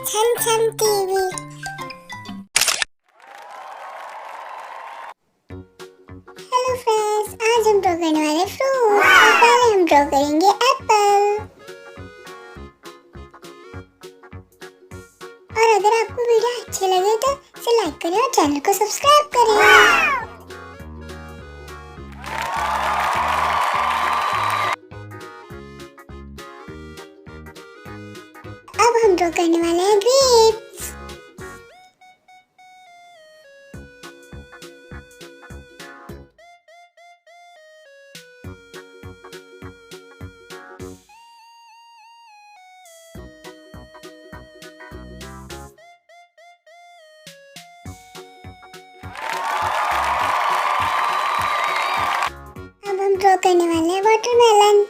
छम छम TV. Hello friends, आज हम ड्रॉ करने वाले फ्रूट। तो पहले हम ड्रॉ करेंगे एप्पल। और अगर आपको वीडियो अच्छे लगे तो इसे लाइक करें और चैनल को सब्सक्राइब करें। अब हम ड्रॉ करने वाले हैं ग्रेप्स। अब हम ड्रॉ करने वाले हैं वाटरमेलन।